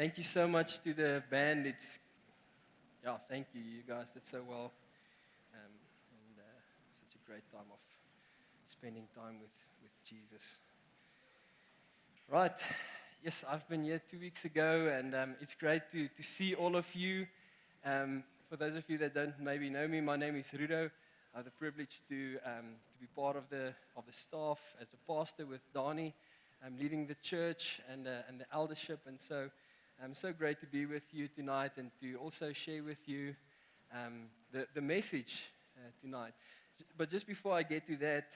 Thank you so much to the band. Thank you. You guys did so well. And such a great time of spending time with Jesus. Right. Yes, I've been here 2 weeks ago, and it's great to see all of you. For those of you that don't maybe know me, my name is Rudo. I have the privilege to be part of the staff as a pastor with Dani. I'm leading the church and the eldership, and so so great to be with you tonight and to also share with you the message tonight. But just before I get to that,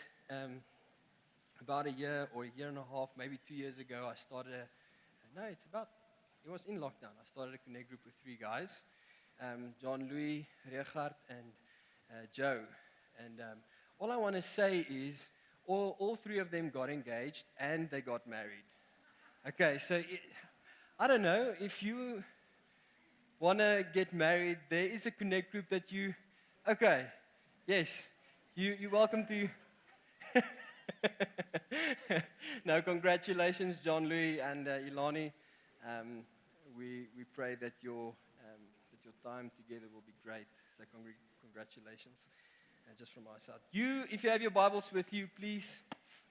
about a year or a year and a half, maybe 2 years ago, I started it was in lockdown. I started a connect group with 3 guys, John Louis, Richard, and Joe. And all I want to say is all 3 of them got engaged and they got married. Okay, so I don't know, if you want to get married, there is a connect group that okay, yes, you're welcome to. No, congratulations, John Louis and Ilani. We pray that your time together will be great. So congratulations, just from my side. If you have your Bibles with you, please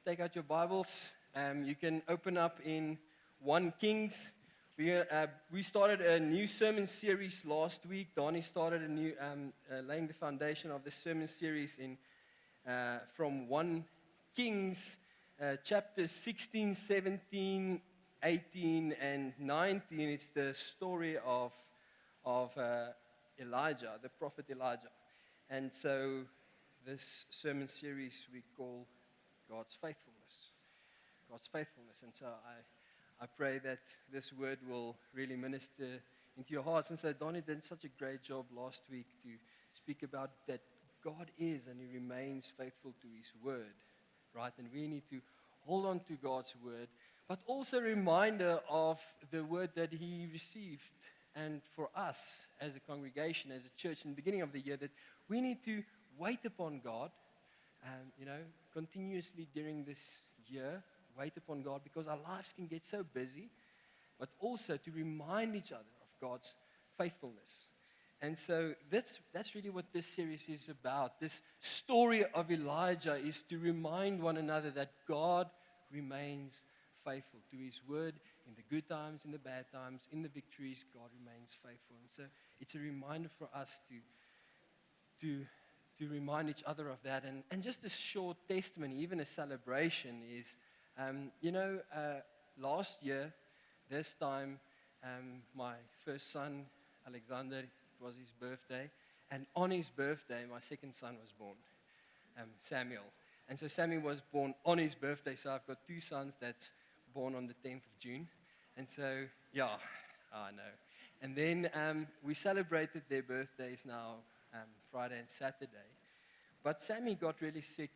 take out your Bibles. You can open up in 1 Kings. We started a new sermon series last week. Donnie started a new laying the foundation of the sermon series from 1 Kings, chapters 16, 17, 18, and 19. It's the story of Elijah, the prophet Elijah. And so this sermon series we call God's faithfulness. God's faithfulness. And so I pray that this word will really minister into your hearts. And so Donnie did such a great job last week to speak about that God is and He remains faithful to His word, right? And we need to hold on to God's word, but also a reminder of the word that He received. And for us as a congregation, as a church, in the beginning of the year, that we need to wait upon God, continuously during this year. Wait upon God, because our lives can get so busy, but also to remind each other of God's faithfulness. And so that's really what this series is about. This story of Elijah is to remind one another that God remains faithful to His word in the good times, in the bad times, in the victories. God remains faithful. And so it's a reminder for us to remind each other of that. And just a short testimony, even a celebration is, last year, this time, my first son, Alexander, it was his birthday. And on his birthday, my second son was born, Samuel. And so Samuel was born on his birthday. So I've got 2 sons that's born on the 10th of June. And so, I know. And then we celebrated their birthdays now, Friday and Saturday. But Sammy got really sick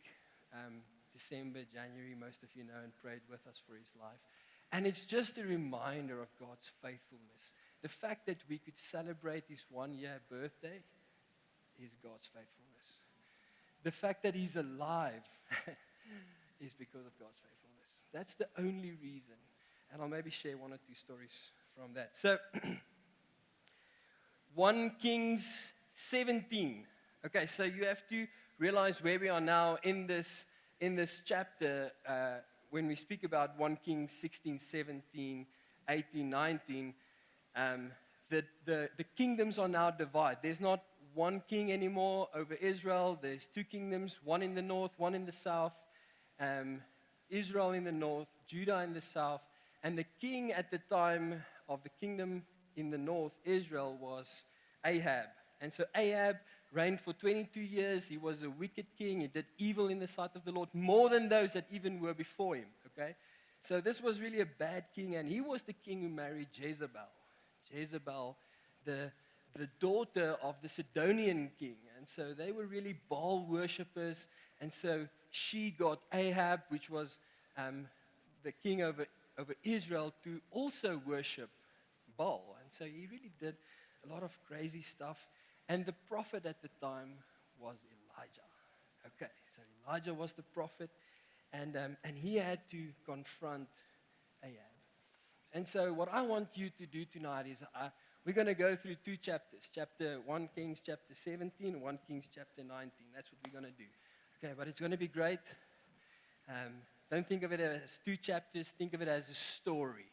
December, January, most of you know, and prayed with us for his life. And it's just a reminder of God's faithfulness. The fact that we could celebrate his 1-year birthday is God's faithfulness. The fact that he's alive is because of God's faithfulness. That's the only reason. And I'll maybe share 1 or 2 stories from that. So, 1 Kings 17. Okay, so you have to realize where we are now in this chapter when we speak about 1 Kings 16, 17, 18, 19. The kingdoms are now divided. There's not 1 king anymore over Israel. There's 2 kingdoms, 1 in the north, 1 in the south. Israel in the north, Judah in the south. And the king at the time of the kingdom in the north, Israel, was Ahab. And so Ahab reigned for 22 years. He was a wicked king. He did evil in the sight of the Lord, more than those that even were before him. Okay? So this was really a bad king, and he was the king who married Jezebel. Jezebel, the daughter of the Sidonian king. And so they were really Baal worshippers. And so she got Ahab, which was the king over Israel, to also worship Baal. And so he really did a lot of crazy stuff. And the prophet at the time was Elijah. Okay, so Elijah was the prophet, and he had to confront Ahab. And so what I want you to do tonight is we're going to go through two chapters. Chapter 1 Kings chapter 17, 1 Kings chapter 19. That's what we're going to do. Okay, but it's going to be great. Don't think of it as two chapters. Think of it as a story.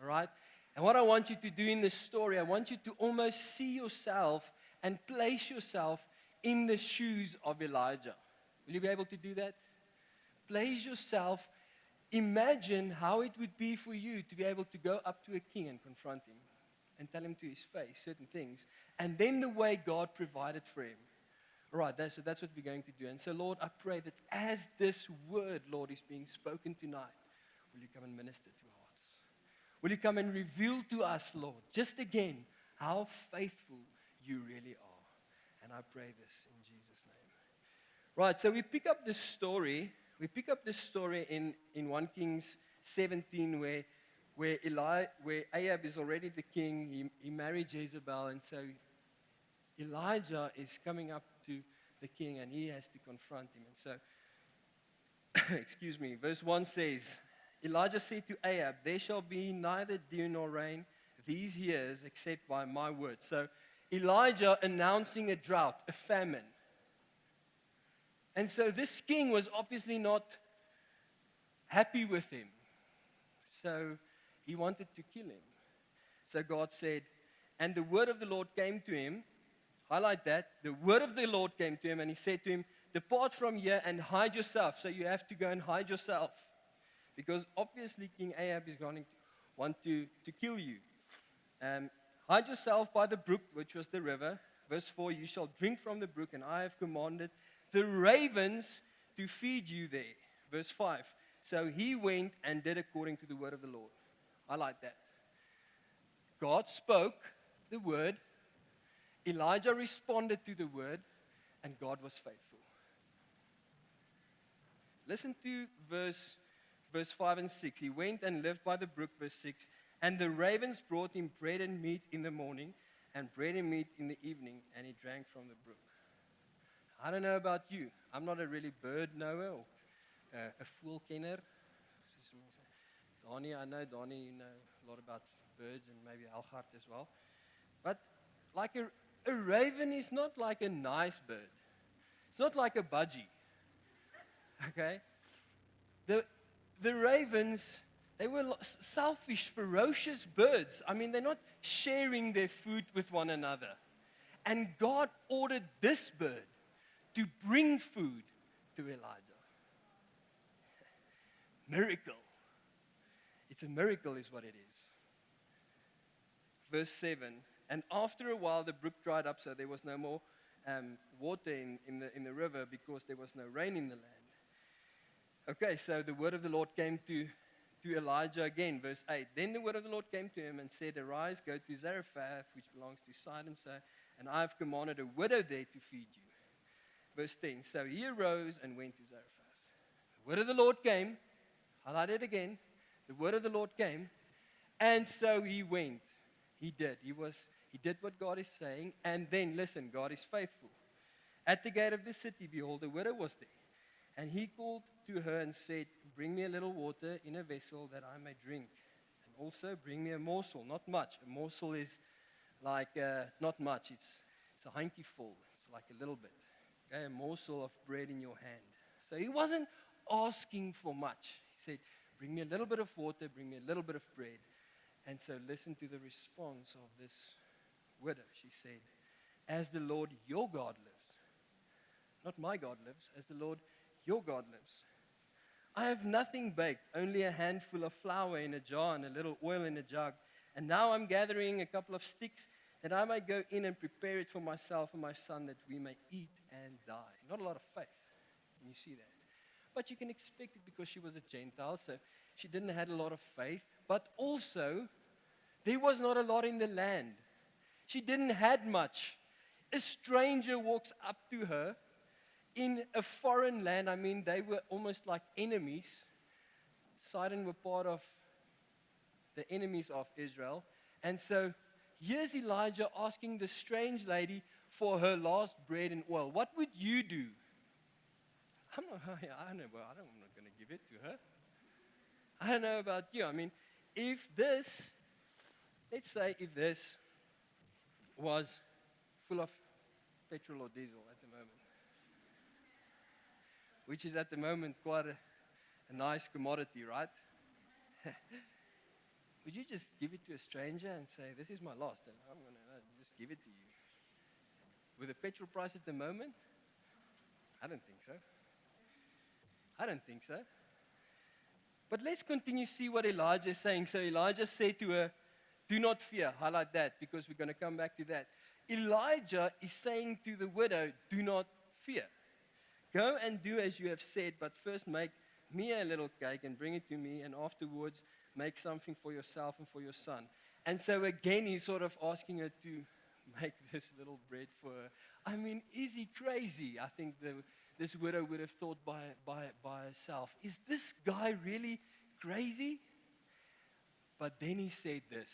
All right? And what I want you to do in this story, I want you to almost see yourself and place yourself in the shoes of Elijah. Will you be able to do that? Place yourself. Imagine how it would be for you to be able to go up to a king and confront him and tell him to his face certain things. And then the way God provided for him. All right, so that's what we're going to do. And so, Lord, I pray that as this word, Lord, is being spoken tonight, will you come and minister to our hearts? Will you come and reveal to us, Lord, just again, how faithful you really are? And I pray this in Jesus' name. Right, so we pick up this story. We pick up this story in 1 Kings 17 where Ahab is already the king. He married Jezebel, and so Elijah is coming up to the king, and he has to confront him. And so, excuse me, verse 1 says, Elijah said to Ahab, there shall be neither dew nor rain these years except by my word. So Elijah announcing a drought, a famine. And so this king was obviously not happy with him. So he wanted to kill him. So God said, and the word of the Lord came to him. Highlight that. The word of the Lord came to him, and he said to him, depart from here and hide yourself. So you have to go and hide yourself. Because obviously King Ahab is going to want to kill you. Hide yourself by the brook, which was the river. Verse 4, you shall drink from the brook, and I have commanded the ravens to feed you there. Verse 5, so he went and did according to the word of the Lord. I like that. God spoke the word. Elijah responded to the word, and God was faithful. Listen to verse 5 and 6. He went and lived by the brook, verse 6, and the ravens brought him bread and meat in the morning, and bread and meat in the evening, and he drank from the brook. I don't know about you. I'm not a really bird knower or a fool kenner. Donnie, I know Donnie, you know a lot about birds and maybe Algard as well. But like a raven is not like a nice bird. It's not like a budgie. Okay? The ravens, they were selfish, ferocious birds. I mean, they're not sharing their food with one another. And God ordered this bird to bring food to Elijah. Miracle. It's a miracle is what it is. Verse 7, and after a while the brook dried up, so there was no more water in the river because there was no rain in the land. Okay, so the word of the Lord came to Elijah again, verse 8. Then the word of the Lord came to him and said, arise, go to Zarephath, which belongs to Sidon, and I have commanded a widow there to feed you. Verse 10, so he arose and went to Zarephath. The word of the Lord came, highlight it again, the word of the Lord came, and so he went. He did. He did what God is saying, and then, listen, God is faithful. At the gate of the city, behold, a widow was there. And he called to her and said, bring me a little water in a vessel that I may drink. And also bring me a morsel, not much. A morsel is like not much. It's a hanky full. It's like a little bit. Okay, a morsel of bread in your hand. So he wasn't asking for much. He said, bring me a little bit of water, bring me a little bit of bread. And so listen to the response of this widow. She said, as the Lord your God lives, not my God lives, as the Lord your God lives, I have nothing baked, only a handful of flour in a jar and a little oil in a jug. And now I'm gathering a couple of sticks that I may go in and prepare it for myself and my son that we may eat and die. Not a lot of faith. And you see that. But you can expect it because she was a Gentile, so she didn't have a lot of faith. But also, there was not a lot in the land. She didn't have much. A stranger walks up to her in a foreign land. I mean, they were almost like enemies. Sidon were part of the enemies of Israel. And so here's Elijah asking the strange lady for her last bread and oil. What would you do? I don't know, I'm not going to give it to her. I don't know about you. I mean, if this, let's say if this was full of petrol or diesel at the moment, which is at the moment quite a nice commodity, right? Would you just give it to a stranger and say, this is my last, and I'm going to just give it to you? With the petrol price at the moment? I don't think so. I don't think so. But let's continue to see what Elijah is saying. So Elijah said to her, do not fear. Highlight that because we're going to come back to that. Elijah is saying to the widow, do not fear. Go and do as you have said, but first make me a little cake and bring it to me, and afterwards make something for yourself and for your son. And so again, he's sort of asking her to make this little bread for her. I mean, is he crazy? I think this widow would have thought by herself, is this guy really crazy? But then he said this.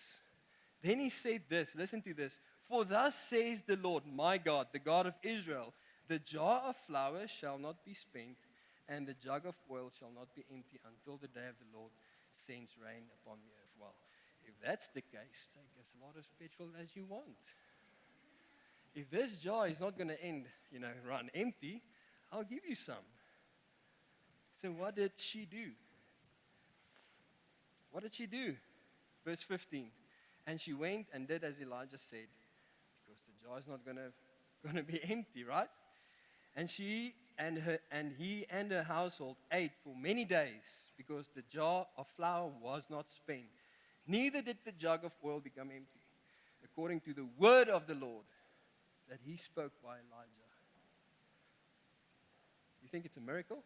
Listen to this. For thus says the Lord, my God, the God of Israel, the jar of flour shall not be spent, and the jug of oil shall not be empty until the day of the Lord sends rain upon the earth. Well, if that's the case, take as lot of petrol as you want. If this jar is not going to run empty, I'll give you some. So what did she do? What did she do? Verse 15. And she went and did as Elijah said, because the jar is not going to be empty, right? And she and he and her household ate for many days, because the jar of flour was not spent. Neither did the jug of oil become empty, according to the word of the Lord that he spoke by Elijah. You think it's a miracle?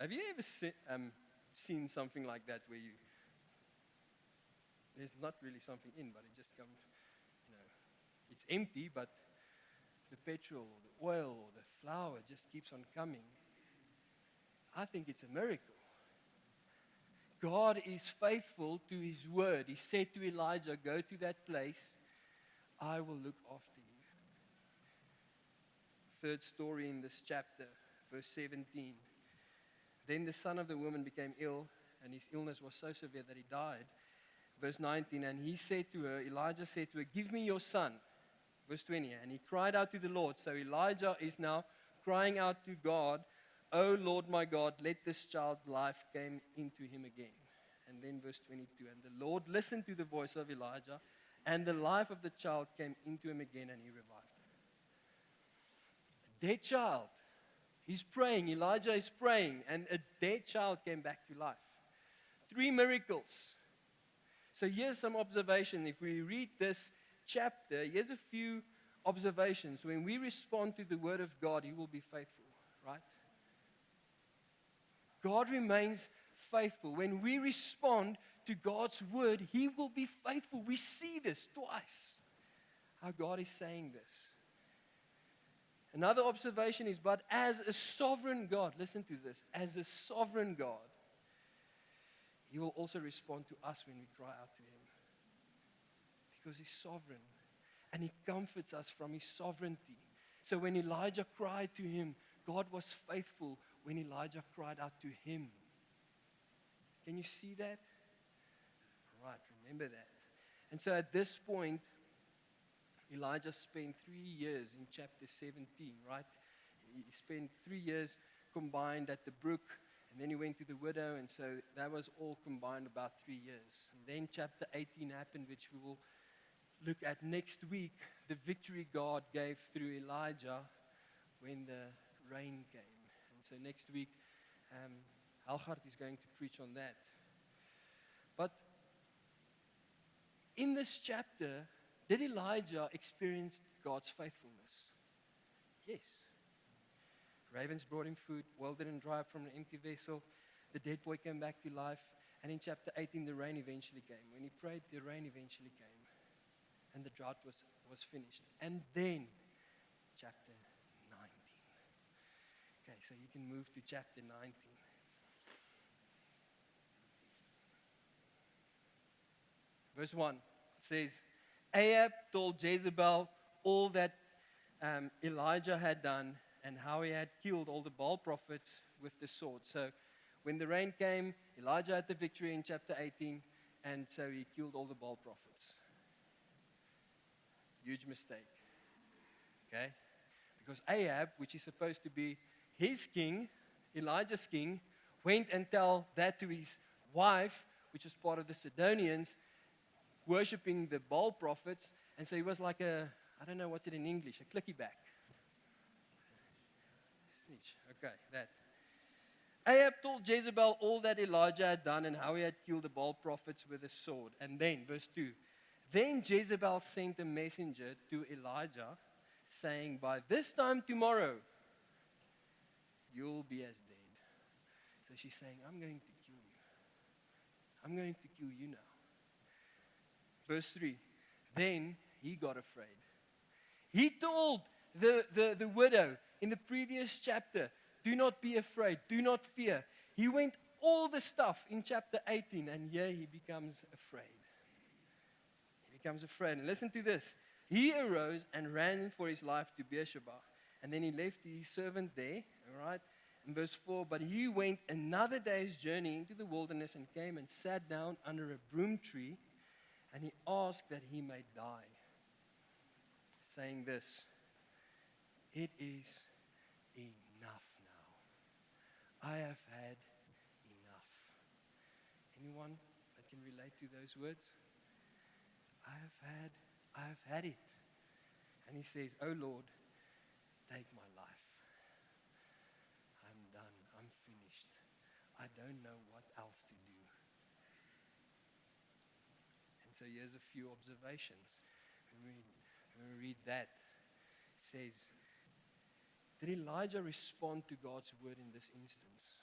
Have you ever seen something like that where there's not really something in, but it just comes, it's empty, but the petrol, the oil, or the flour just keeps on coming? I think it's a miracle. God is faithful to his word. He said to Elijah, go to that place, I will look after you. Third story in this chapter, verse 17. Then the son of the woman became ill, and his illness was so severe that he died. Verse 19, and he said to her, Elijah said to her, give me your son. Verse 20, and he cried out to the Lord. So Elijah is now crying out to God, O Lord my God, let this child's life come into him again. And then verse 22, and the Lord listened to the voice of Elijah, and the life of the child came into him again, and he revived. A dead child. He's praying, Elijah is praying, and a dead child came back to life. 3 miracles. So here's some observation. If we read this chapter, here's a few observations. When we respond to the word of God, he will be faithful, right? God remains faithful. When we respond to God's word, he will be faithful. We see this twice, how God is saying this. Another observation is, but as a sovereign God, listen to this, as a sovereign God, he will also respond to us when we cry out to him. Because he's sovereign. And he comforts us from his sovereignty. So when Elijah cried to him, God was faithful when Elijah cried out to him. Can you see that? Right, remember that. And so at this point, Elijah spent 3 years in chapter 17, right? He spent 3 years combined at the brook, and then he went to the widow, and so that was all combined about 3 years. And then chapter 18 happened, which we will look at next week, the victory God gave through Elijah when the rain came. And so next week, Algard is going to preach on that. But in this chapter, did Elijah experience God's faithfulness? Yes. Ravens brought him food. Well didn't dry up from an empty vessel. The dead boy came back to life. And in chapter 18, the rain eventually came. When he prayed, the rain eventually came. And the drought was finished. And then, chapter 19. Okay, so you can move to chapter 19. Verse 1, it says, Ahab told Jezebel all that Elijah had done and how he had killed all the Baal prophets with the sword. So when the rain came, Elijah had the victory in chapter 18, and so he killed all the Baal prophets. Huge mistake. Okay? Because Ahab, which is supposed to be his king, Elijah's king, went and told that to his wife, which was part of the Sidonians, worshipping the Baal prophets. And so he was like I don't know what's it in English, a clicky back. Snitch. Okay, that. Ahab told Jezebel all that Elijah had done and how he had killed the Baal prophets with a sword. And then, verse 2, then Jezebel sent a messenger to Elijah, saying, by this time tomorrow, you'll be as dead. So she's saying, I'm going to kill you. I'm going to kill you now. Verse 3, then he got afraid. He told the widow in the previous chapter, do not be afraid, do not fear. He went all the stuff in chapter 18, and here he becomes afraid. He becomes afraid. And listen to this. He arose and ran for his life to Beersheba, and then he left his servant there, all right? In verse 4, but he went another day's journey into the wilderness and came and sat down under a broom tree, and he asked that he may die, saying this, it is enough now. I have had enough. Anyone that can relate to those words? I have had it. And he says, oh Lord, take my life. I'm done. I'm finished. I don't know what else to do. And so here's a few observations. When we read that, it says, did Elijah respond to God's word in this instance?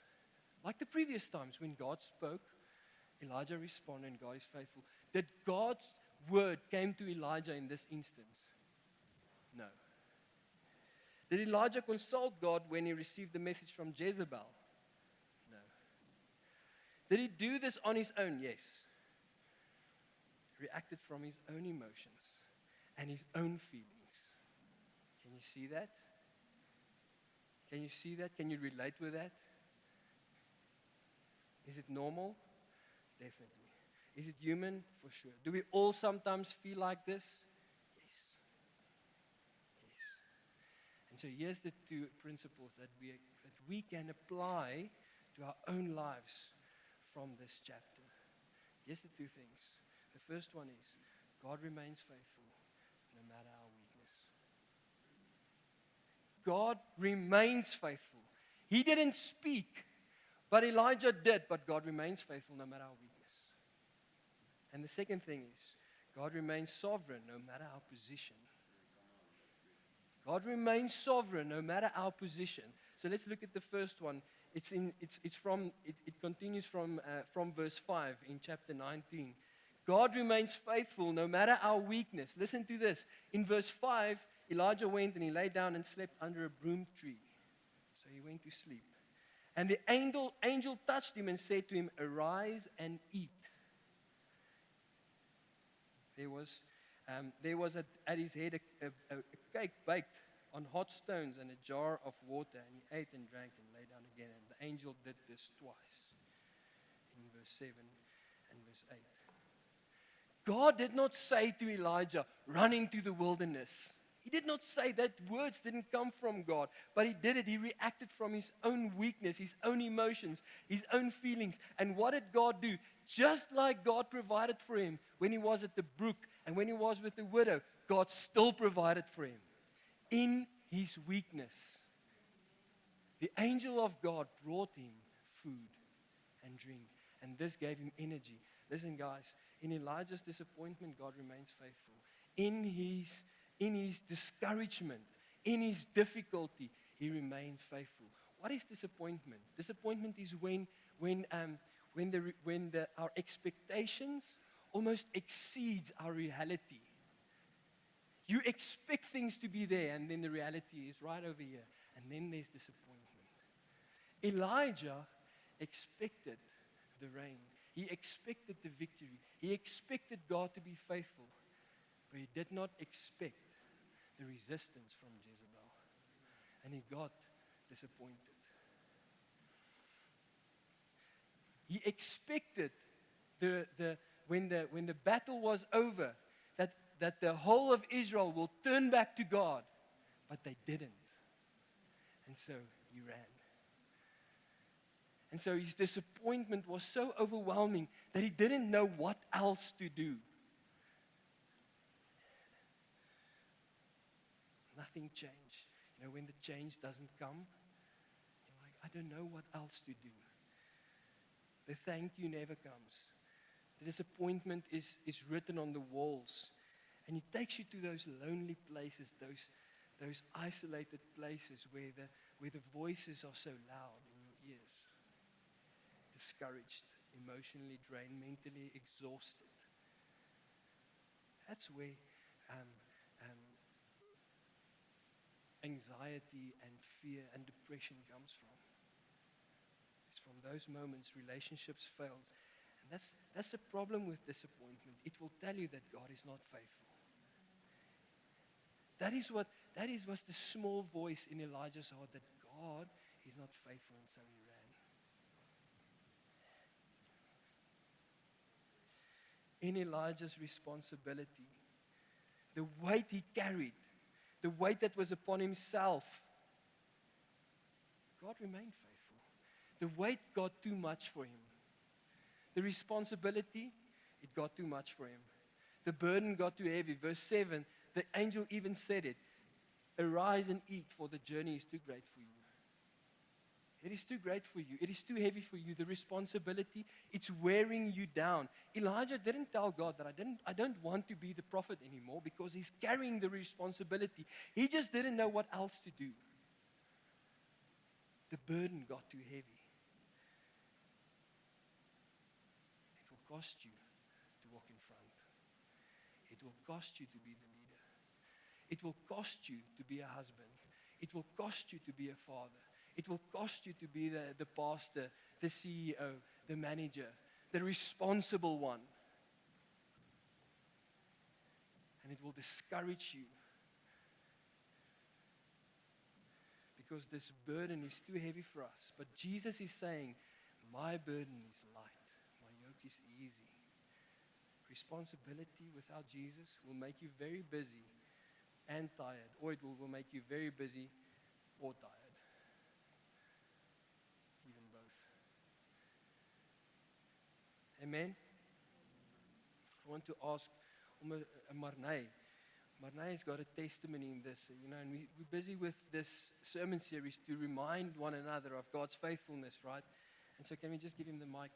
Like the previous times when God spoke, Elijah responded and God is faithful. Did God's word came to Elijah in this instance? No. Did Elijah consult God when he received the message from Jezebel? No. Did he do this on his own? Yes. He reacted from his own emotions and his own feelings. Can you see that? Can you see that? Can you relate with that? Is it normal? Definitely. Is it human? For sure. Do we all sometimes feel like this? Yes. Yes. And so here's the two principles that we can apply to our own lives from this chapter. Here's the two things. The first one is, God remains faithful no matter our weakness. God remains faithful. He didn't speak, but Elijah did, but God remains faithful no matter our weakness. And the second thing is, God remains sovereign no matter our position. God remains sovereign no matter our position. So let's look at the first one. It continues from verse 5 in chapter 19. God remains faithful no matter our weakness. Listen to this. In verse 5, Elijah went and he lay down and slept under a broom tree. So he went to sleep. And the angel touched him and said to him, arise and eat. There was at his head a cake baked on hot stones and a jar of water. And he ate and drank and lay down again. And the angel did this twice. In verse 7 and verse 8. God did not say to Elijah, run into the wilderness. He did not say that. Words didn't come from God, but he did it. He reacted from his own weakness, his own emotions, his own feelings. And what did God do? Just like God provided for him when he was at the brook and when he was with the widow, God still provided for him in his weakness. The angel of God brought him food and drink, and this gave him energy. Listen, guys, in Elijah's disappointment, God remains faithful. In his discouragement, in his difficulty, he remains faithful. What is disappointment? Disappointment is when our expectations almost exceeds our reality. You expect things to be there, and then the reality is right over here, and then there's disappointment. Elijah expected the rain. He expected the victory. He expected God to be faithful, but he did not expect the resistance from Jezebel, and he got disappointed. He expected when the battle was over, that the whole of Israel will turn back to God, but they didn't. And so he ran. And so his disappointment was so overwhelming that he didn't know what else to do. Nothing changed. When the change doesn't come, you're like, I don't know what else to do. The thank you never comes. The disappointment is written on the walls. And it takes you to those lonely places, those isolated places where the voices are so loud in your ears. Discouraged, emotionally drained, mentally exhausted. That's where anxiety and fear and depression comes from. It's from those moments relationhips fails. And that's the problem with disappointment. It will tell you that God is not faithful. That is what's the small voice in Elijah's heart, that God is not faithful, and so he ran. In Elijah's responsibility, the weight he carried, the weight that was upon himself, God remained faithful. The weight got too much for him. The responsibility, it got too much for him. The burden got too heavy. Verse 7, the angel even said it. Arise and eat, for the journey is too great for you. It is too great for you. It is too heavy for you. The responsibility, it's wearing you down. Elijah didn't tell God that I don't want to be the prophet anymore, because he's carrying the responsibility. He just didn't know what else to do. The burden got too heavy. It will cost you to walk in front. It will cost you to be the leader. It will cost you to be a husband. It will cost you to be a father. It will cost you to be the pastor, the CEO, the manager, the responsible one. And it will discourage you, because this burden is too heavy for us. But Jesus is saying, my burden is light, my yoke is easy. Responsibility without Jesus will make you very busy and tired, or it will make you very busy or tired. Even both. Amen? I want to ask Marnay. Marnay's got a testimony in this, and we're busy with this sermon series to remind one another of God's faithfulness, right? And so can we just give him the mic?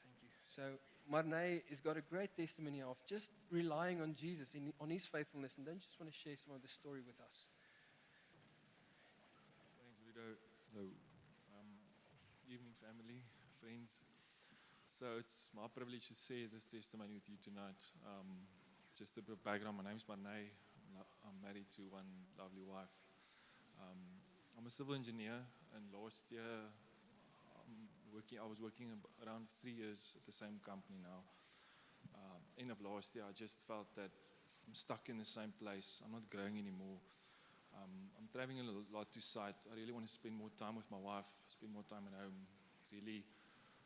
Thank you. So Marnay has got a great testimony of just relying on Jesus, on his faithfulness. And don't you just want to share some of the story with us? Thanks, Ludo. Hello. Evening, family, friends. So it's my privilege to share this testimony with you tonight. Just a bit of background. My name is Marnay. I'm married to one lovely wife. I'm a civil engineer, and last year I was working around 3 years at the same company now. End of last year, I just felt that I'm stuck in the same place. I'm not growing anymore. I'm traveling a lot to site. I really want to spend more time with my wife, spend more time at home, really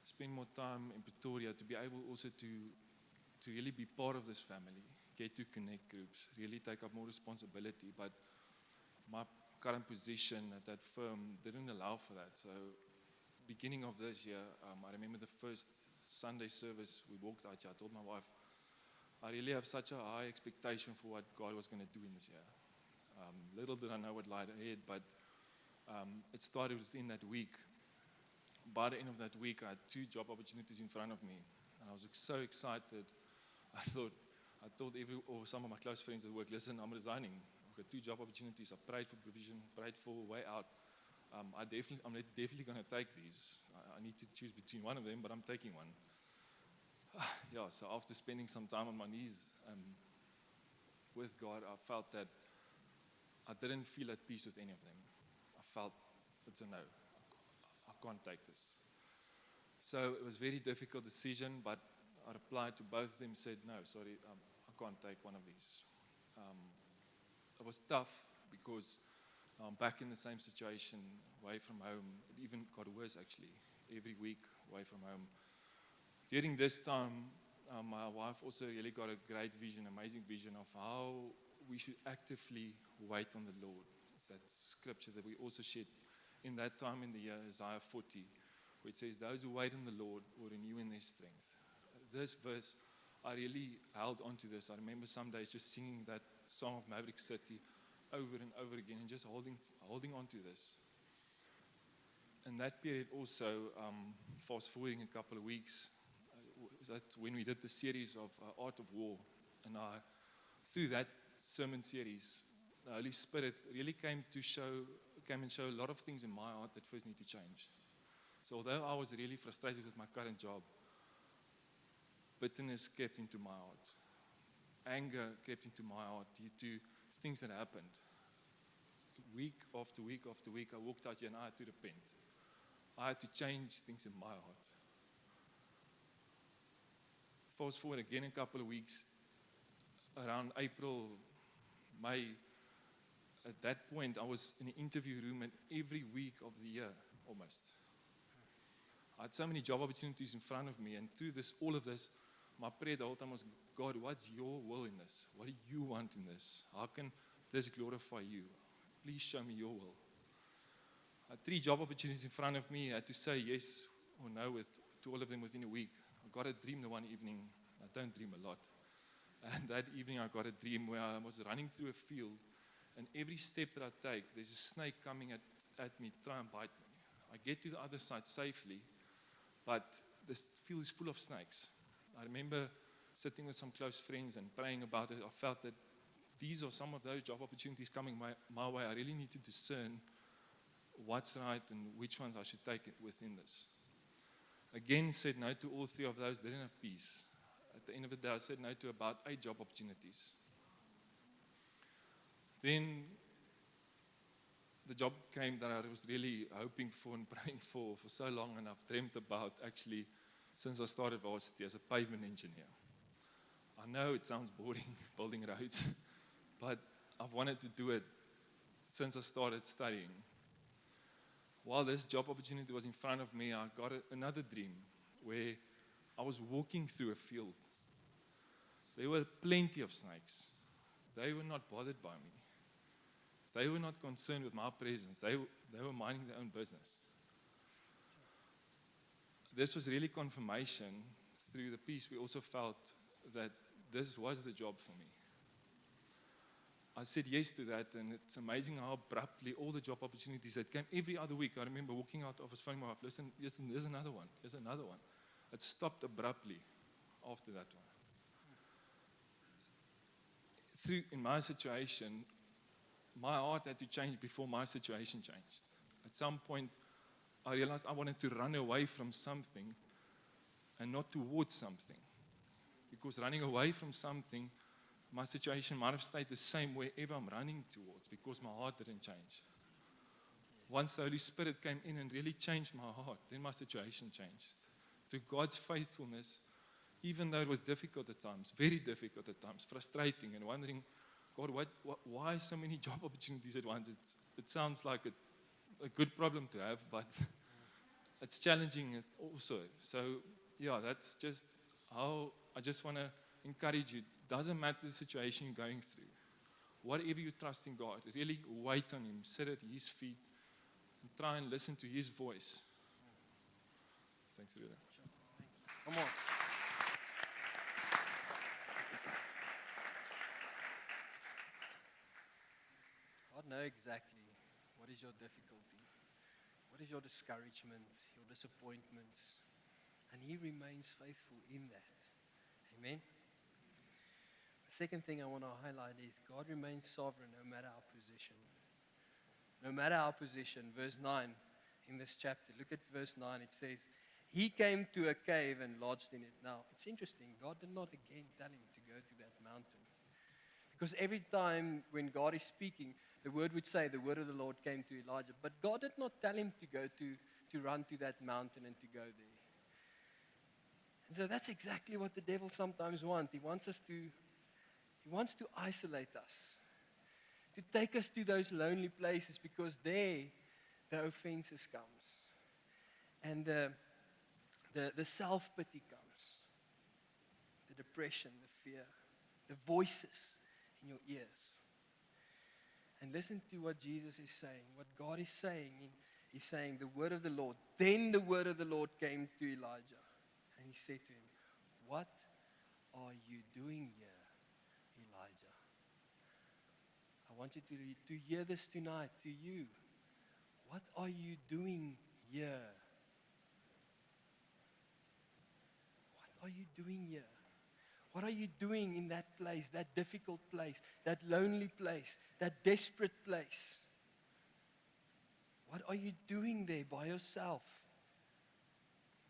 spend more time in Pretoria, to be able also to really be part of this family, get to connect groups, really take up more responsibility. But my current position at that firm didn't allow for that. So beginning of this year, I remember the first Sunday service we walked out here. I told my wife, I really have such a high expectation for what God was going to do in this year. Little did I know what lied ahead, but it started within that week. By the end of that week, I had 2 job opportunities in front of me, and I was so excited. I told some of my close friends at work, listen, I'm resigning. I've got 2 job opportunities. I prayed for provision, prayed for a way out. I'm definitely going to take these. I need to choose between one of them, but I'm taking one. So after spending some time on my knees with God, I felt that I didn't feel at peace with any of them. I felt it's a no. I can't take this. So it was a very difficult decision, but I replied to both of them, said, no, sorry, I can't take one of these. It was tough because I'm back in the same situation, away from home. It even got worse, actually. every week away from home. During this time, my wife also really got a great vision, amazing vision of how we should actively wait on the Lord. It's that scripture that we also shared in that time in the year, Isaiah 40, where it says, those who wait on the Lord will renew in their strength. This verse, I really held onto this. I remember some days just singing that song of Maverick City over and over again and just holding on to this. In that period also, fast forwarding a couple of weeks, that when we did the series of Art of War, and through that sermon series, the Holy Spirit really came and show a lot of things in my heart that first need to change. So although I was really frustrated with my current job, bitterness crept into my heart. Anger crept into my heart due to things that happened. Week after week after week, I walked out here and I had to repent. I had to change things in my heart. Fast forward again a couple of weeks, around April, May, at that point I was in an interview room and every week of the year almost. I had so many job opportunities in front of me, and through all of this, my prayer the whole time was, God, what's your will in this? What do you want in this? How can this glorify you? Please show me your will. I had 3 job opportunities in front of me. I had to say yes or no to all of them within a week. I got a dream the one evening. I don't dream a lot. And that evening I got a dream where I was running through a field, and every step that I take, there's a snake coming at me, try and bite me. I get to the other side safely, but this field is full of snakes. I remember sitting with some close friends and praying about it. I felt that these are some of those job opportunities coming my way. I really need to discern what's right and which ones I should take it within this. Again, said no to all 3 of those, didn't have peace. At the end of the day, I said no to about 8 job opportunities. Then the job came that I was really hoping for and praying for so long, and I've dreamt about actually since I started varsity as a pavement engineer. I know it sounds boring, building roads, but I've wanted to do it since I started studying. While this job opportunity was in front of me, I got another dream where I was walking through a field. There were plenty of snakes. They were not bothered by me. They were not concerned with my presence. They were minding their own business. This was really confirmation. Through the peace, we also felt that this was the job for me. I said yes to that, and it's amazing how abruptly all the job opportunities that came every other week. I remember walking out of office, phoning my wife, listen, there's another one, there's another one. It stopped abruptly after that one. In my situation, my heart had to change before my situation changed. At some point, I realized I wanted to run away from something and not towards something. Because running away from something, my situation might have stayed the same wherever I'm running towards, because my heart didn't change. Once the Holy Spirit came in and really changed my heart, then my situation changed. Through God's faithfulness, even though it was difficult at times, very difficult at times, frustrating, and wondering, God, why so many job opportunities at once? It sounds like a good problem to have, but it's challenging also. So, yeah, that's just how I just want to encourage you. Doesn't matter the situation you're going through. Whatever you trust in God, really wait on Him, sit at His feet, and try and listen to His voice. Thanks, Ruda. Come on. God knows exactly what is your difficulty, what is your discouragement, your disappointments, and He remains faithful in that. Amen. The second thing I want to highlight is God remains sovereign no matter our position. No matter our position. Verse 9 in this chapter. Look at verse 9. It says, He came to a cave and lodged in it. Now, it's interesting. God did not again tell him to go to that mountain. Because every time when God is speaking, the word would say, the word of the Lord came to Elijah. But God did not tell him to go to run to that mountain and to go there. And so that's exactly what the devil sometimes wants. He wants to isolate us, to take us to those lonely places, because there the offenses comes. And the self-pity comes, the depression, the fear, the voices in your ears. And listen to what Jesus is saying, what God is saying. He's saying the word of the Lord. Then the word of the Lord came to Elijah. And he said to him, what are you doing here, Elijah? I want you to hear this tonight to you. What are you doing here? What are you doing here? What are you doing in that place, that difficult place, that lonely place, that desperate place? What are you doing there by yourself?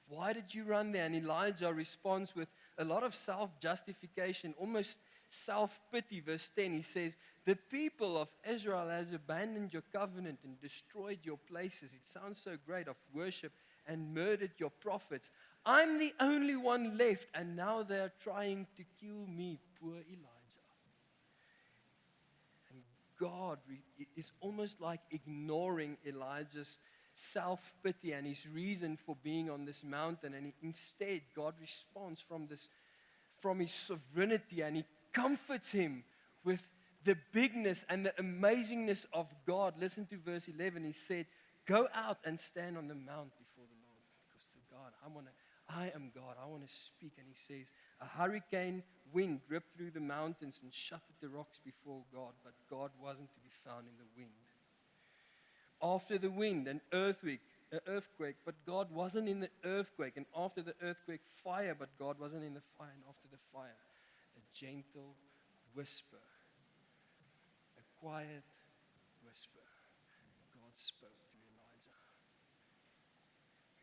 Why did you run there? And Elijah responds with a lot of self-justification, almost self-pity. Verse 10, he says, the people of Israel has abandoned your covenant and destroyed your places. It sounds so great, of worship, and murdered your prophets. I'm the only one left, and now they're trying to kill me, poor Elijah. And God is almost like ignoring Elijah's self-pity and his reason for being on this mountain. And instead, God responds from his sovereignty, and he comforts him with the bigness and the amazingness of God. Listen to verse 11. He said, go out and stand on the mount before the Lord. Because to God, I am God. I want to speak. And he says, a hurricane wind ripped through the mountains and shattered the rocks before God. But God wasn't to be found in the wind. After the wind, an earthquake, but God wasn't in the earthquake. And after the earthquake, fire, but God wasn't in the fire. And after the fire, a gentle whisper, a quiet whisper. God spoke to Elijah.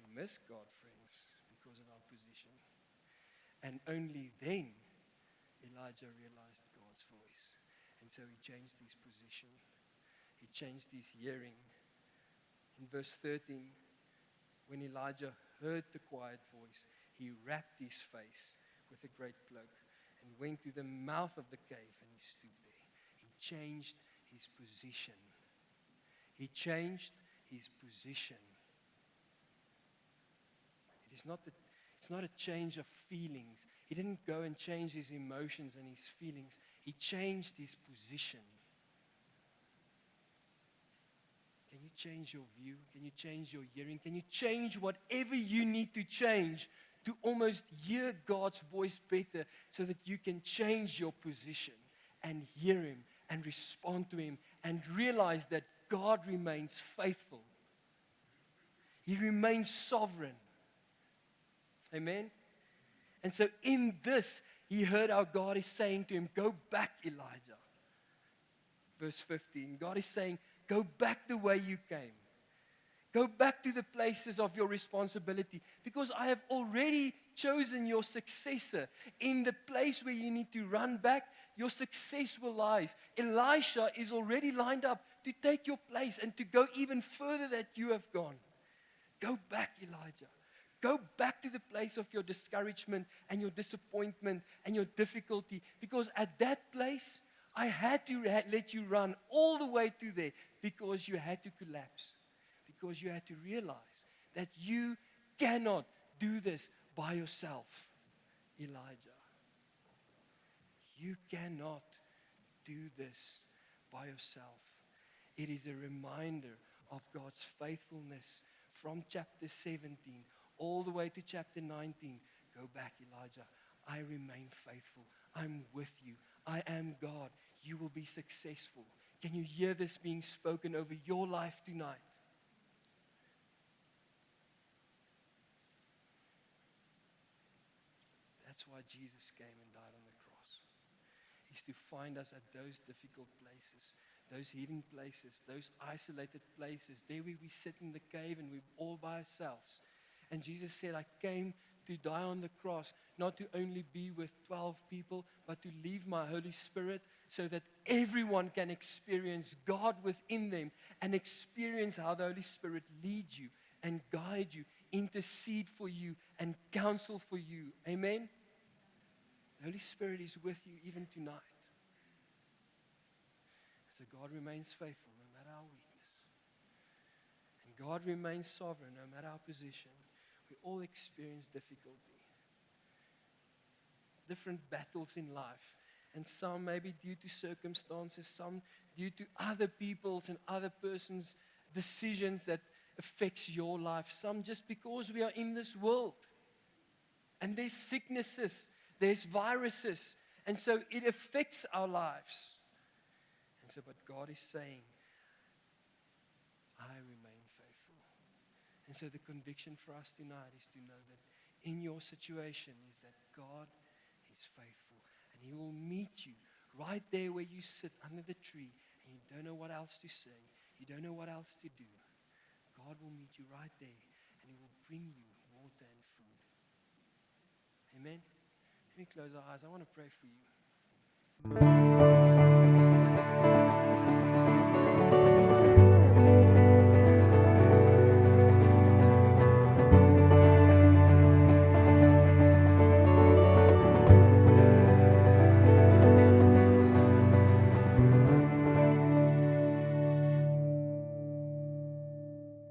We miss God, friends, because of our position. And only then Elijah realized God's voice. And so he changed his position. He changed his hearing. In verse 13, when Elijah heard the quiet voice, he wrapped his face with a great cloak and went to the mouth of the cave, and he stood there. He changed his position. He changed his position. It's not a change of feelings. He didn't go and change his emotions and his feelings. He changed his position. Can you change your view? Can you change your hearing? Can you change whatever you need to change to almost hear God's voice better so that you can change your position and hear him and respond to him and realize that God remains faithful. He remains sovereign. Amen? And so in this, he heard how God is saying to him, go back, Elijah. Verse 15, God is saying, go back the way you came. Go back to the places of your responsibility, because I have already chosen your successor. In the place where you need to run back, your success will lie. Elisha is already lined up to take your place and to go even further that you have gone. Go back, Elijah. Go back to the place of your discouragement and your disappointment and your difficulty, because at that place, I had to let you run all the way to there, because you had to collapse. Because you had to realize that you cannot do this by yourself, Elijah. You cannot do this by yourself. It is a reminder of God's faithfulness from chapter 17 all the way to chapter 19. Go back, Elijah. I remain faithful. I'm with you. I am God. You will be successful. Can you hear this being spoken over your life tonight? That's why Jesus came and died on the cross. He's to find us at those difficult places, those hidden places, those isolated places, there where we sit in the cave and we're all by ourselves. And Jesus said, I came to die on the cross, not to only be with 12 people, but to leave my Holy Spirit so that everyone can experience God within them and experience how the Holy Spirit leads you and guide you, intercede for you, and counsel for you. Amen? The Holy Spirit is with you even tonight. So God remains faithful no matter our weakness. And God remains sovereign no matter our position. We all experience difficulty, different battles in life. And some maybe due to circumstances, some due to other people's and other persons' decisions that affects your life. Some just because we are in this world. And there's sicknesses, there's viruses. And so it affects our lives. And so, but God is saying, I remain faithful. And so the conviction for us tonight is to know that in your situation is that God is faithful. And He will meet you right there where you sit under the tree and you don't know what else to say. You don't know what else to do. God will meet you right there and He will bring you water and food. Amen. Let me close our eyes. I want to pray for you.